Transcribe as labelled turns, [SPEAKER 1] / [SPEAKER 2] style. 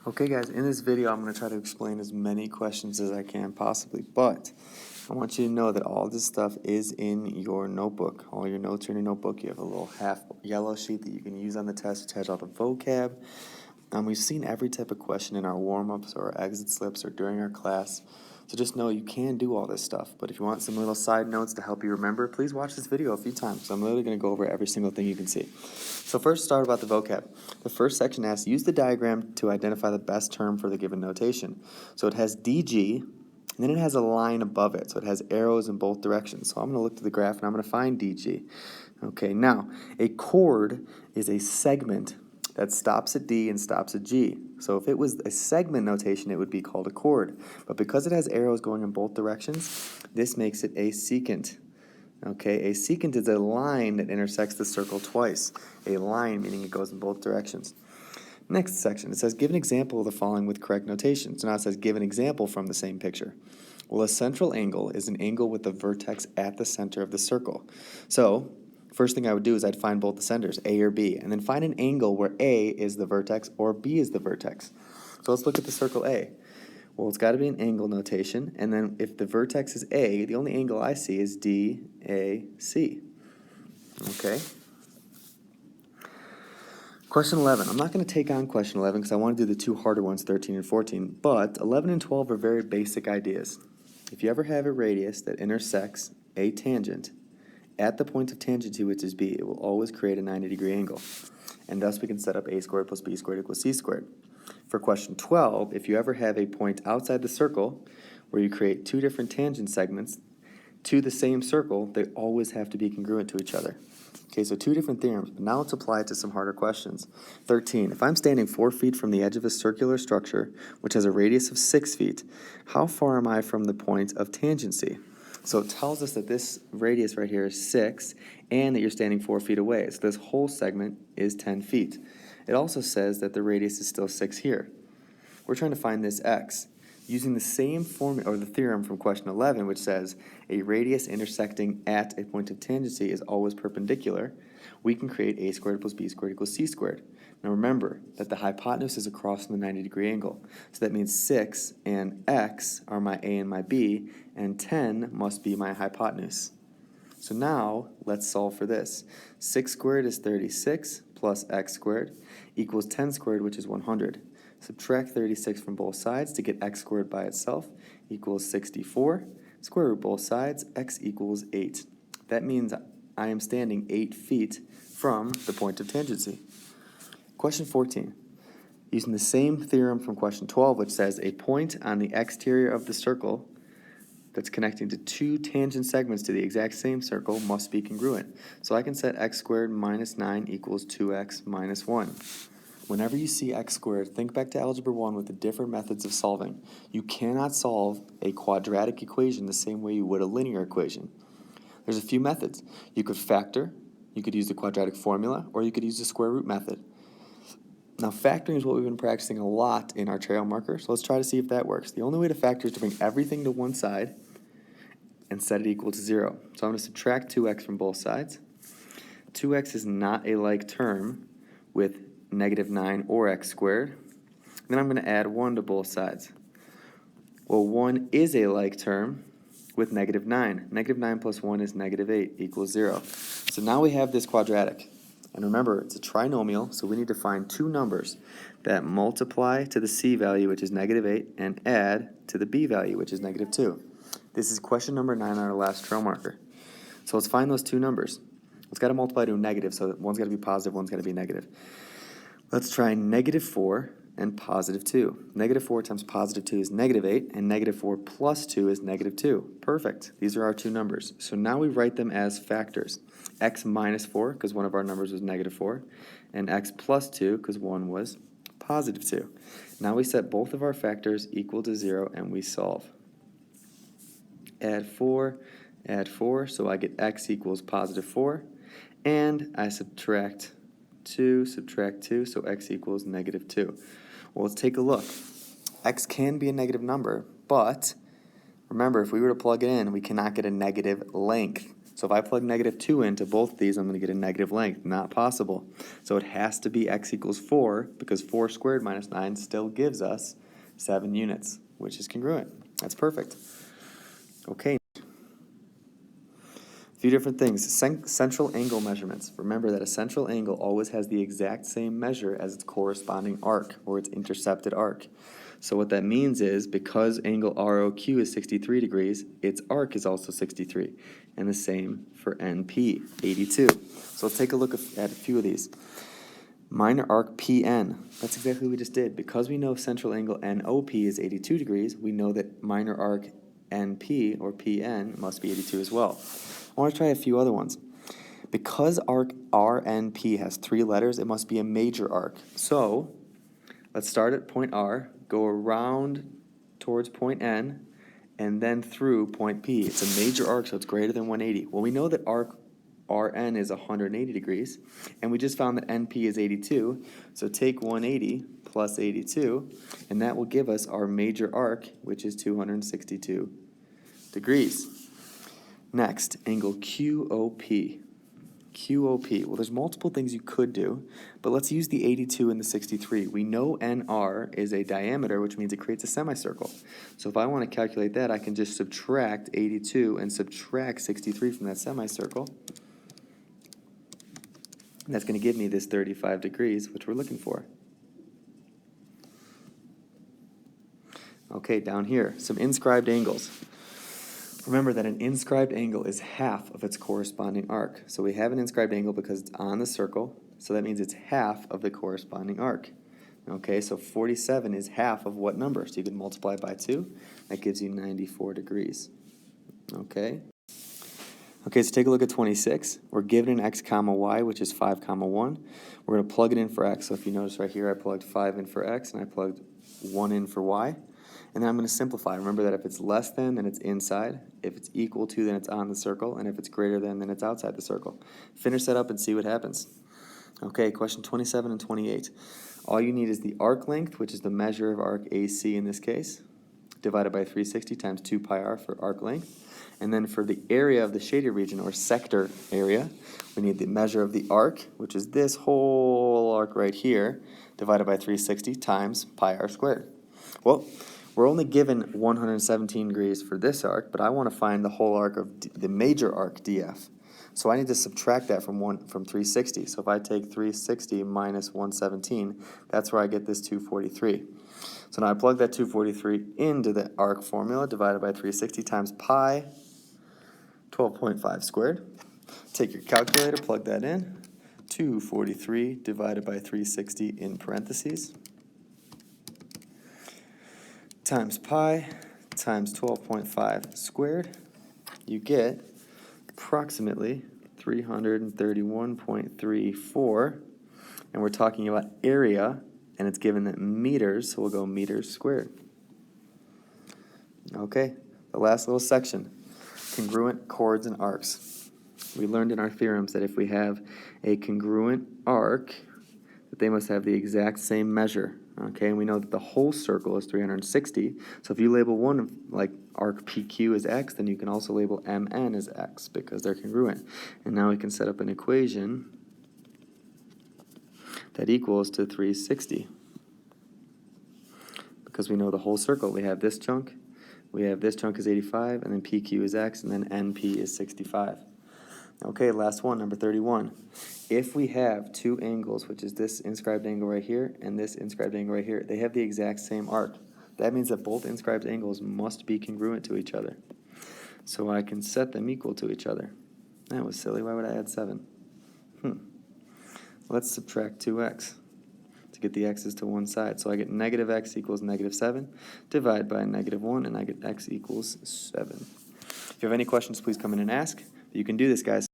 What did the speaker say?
[SPEAKER 1] Okay guys, in this video I'm going to try to explain as many questions as I can possibly, but I want you to know that all this stuff is in your notebook. All your notes are in your notebook. You have a little half yellow sheet that you can use on the test, which has all the vocab. We've seen every type of question in our warm-ups or our exit slips or during our class, so just know you can do all this stuff. But if you want some little side notes to help you remember, please watch this video a few times. So I'm literally going to go over every single thing you can see. So first, start about the vocab. The first section asks, use the diagram to identify the best term for the given notation. So it has DG, and then it has a line above it, so it has arrows in both directions. So I'm going to look to the graph and I'm going to find DG. Okay, now, a chord is a segment that stops at D and stops at G. So if it was a segment notation, it would be called a chord. But because it has arrows going in both directions, this makes it a secant. Okay, a secant is a line that intersects the circle twice. A line meaning it goes in both directions. Next section, it says give an example of the following with correct notation. So now it says give an example from the same picture. Well, a central angle is an angle with the vertex at the center of the circle. So first thing I would do is I'd find both the centers, A or B, and then find an angle where A is the vertex or B is the vertex. So let's look at the circle A. Well, it's got to be an angle notation, and then if the vertex is A, the only angle I see is DAC. Okay? Question 11. I'm not going to take on question 11 because I want to do the two harder ones, 13 and 14, but 11 and 12 are very basic ideas. If you ever have a radius that intersects a tangent at the point of tangent to which is B, it will always create a 90-degree angle. And thus we can set up a squared plus b squared equals c squared. For question 12, if you ever have a point outside the circle where you create two different tangent segments to the same circle, they always have to be congruent to each other. Okay, so two different theorems, but now let's apply it to some harder questions. 13, if I'm standing 4 feet from the edge of a circular structure which has a radius of 6 feet, how far am I from the point of tangency? So it tells us that this radius right here is 6 and that you're standing 4 feet away. So this whole segment is 10 feet. It also says that the radius is still 6 here. We're trying to find this x. Using the same formula, or the theorem from question 11, which says a radius intersecting at a point of tangency is always perpendicular, we can create a squared plus b squared equals c squared. Now remember that the hypotenuse is across from the 90-degree angle. So that means 6 and x are my a and my b, and 10 must be my hypotenuse. So now, let's solve for this. 6 squared is 36 plus x squared equals 10 squared, which is 100. Subtract 36 from both sides to get x squared by itself equals 64. Square root both sides, x equals 8. That means I am standing 8 feet from the point of tangency. Question 14. Using the same theorem from question 12, which says a point on the exterior of the circle that's connecting to two tangent segments to the exact same circle must be congruent. So I can set x squared minus 9 equals 2x minus 1. Whenever you see x squared, think back to Algebra 1 with the different methods of solving. You cannot solve a quadratic equation the same way you would a linear equation. There's a few methods. You could factor, you could use the quadratic formula, or you could use the square root method. Now factoring is what we've been practicing a lot in our trail marker, so let's try to see if that works. The only way to factor is to bring everything to one side and set it equal to 0. So I'm going to subtract 2x from both sides. 2x is not a like term with negative 9 or x squared. Then I'm going to add 1 to both sides. Well, 1 is a like term with negative 9. Negative 9 plus 1 is negative 8 equals 0. So now we have this quadratic. And remember, it's a trinomial, so we need to find two numbers that multiply to the c value, which is negative 8, and add to the b value, which is negative 2. This is question number 9 on our last trail marker. So let's find those two numbers. It's got to multiply to a negative, so one's got to be positive, one's got to be negative. Let's try negative 4 and positive 2. Negative 4 times positive 2 is negative 8, and negative 4 plus 2 is negative 2. Perfect. These are our two numbers. So now we write them as factors. X minus 4, because one of our numbers was negative 4, and x plus 2, because one was positive 2. Now we set both of our factors equal to 0, and we solve. Add 4, so I get x equals positive 4, and I subtract 2, so x equals negative 2. Well, let's take a look. X can be a negative number, but remember, if we were to plug it in, we cannot get a negative length. So if I plug -2 into both these, I'm going to get a negative length. Not possible. So it has to be x equals 4, because 4 squared minus 9 still gives us 7 units, which is congruent. That's perfect. Okay. A few different things. Central angle measurements. Remember that a central angle always has the exact same measure as its corresponding arc, or its intercepted arc. So what that means is, because angle ROQ is 63 degrees, its arc is also 63. And the same for NP, 82. So let's take a look at a few of these. Minor arc PN, that's exactly what we just did. Because we know central angle NOP is 82 degrees, we know that minor arc NP, or PN, must be 82 as well. I want to try a few other ones. Because arc RNP has 3 letters, it must be a major arc. So let's start at point R, go around towards point N, and then through point P. It's a major arc, so it's greater than 180. Well, we know that arc RN is 180 degrees, and we just found that NP is 82. So take 180 plus 82, and that will give us our major arc, which is 262 degrees. Next, angle QOP. QOP. Well, there's multiple things you could do, but let's use the 82 and the 63. We know NR is a diameter, which means it creates a semicircle. So if I want to calculate that, I can just subtract 82 and subtract 63 from that semicircle. And that's going to give me this 35 degrees, which we're looking for. Okay, down here, some inscribed angles. Remember that an inscribed angle is half of its corresponding arc. So we have an inscribed angle because it's on the circle, so that means it's half of the corresponding arc. Okay, so 47 is half of what number? So you can multiply by 2. That gives you 94 degrees. Okay. Okay, so take a look at 26. We're given an x comma y, which is 5 comma 1. We're going to plug it in for x. So if you notice right here, I plugged 5 in for x, and I plugged 1 in for y. And then I'm going to simplify. Remember that if it's less than, then it's inside. If it's equal to, then it's on the circle. And if it's greater than, then it's outside the circle. Finish that up and see what happens. Okay, question 27 and 28. All you need is the arc length, which is the measure of arc AC in this case, divided by 360 times 2 pi r for arc length. And then for the area of the shaded region, or sector area, we need the measure of the arc, which is this whole arc right here, divided by 360 times pi r squared. Well, we're only given 117 degrees for this arc, but I want to find the whole arc of the major arc DF. So I need to subtract that from 360. So if I take 360 minus 117, that's where I get this 243. So now I plug that 243 into the arc formula, divided by 360 times pi, 12.5 squared. Take your calculator, plug that in. 243 divided by 360 in parentheses, times pi times 12.5 squared, you get approximately 331.34, and we're talking about area, and it's given that meters, so we'll go meters squared. Okay, the last little section, congruent chords and arcs. We learned in our theorems that if we have a congruent arc, that they must have the exact same measure. Okay, and we know that the whole circle is 360. So if you label one like arc PQ as x, then you can also label MN as x because they're congruent. And now we can set up an equation that equals to 360. Because we know the whole circle. We have this chunk is 85, and then PQ is x, and then NP is 65. Okay, last one, number 31. If we have two angles, which is this inscribed angle right here and this inscribed angle right here, they have the exact same arc. That means that both inscribed angles must be congruent to each other. So I can set them equal to each other. That was silly. Why would I add 7? Let's subtract 2x to get the x's to one side. So I get negative x equals negative 7. Divide by negative 1, and I get x equals 7. If you have any questions, please come in and ask. You can do this, guys.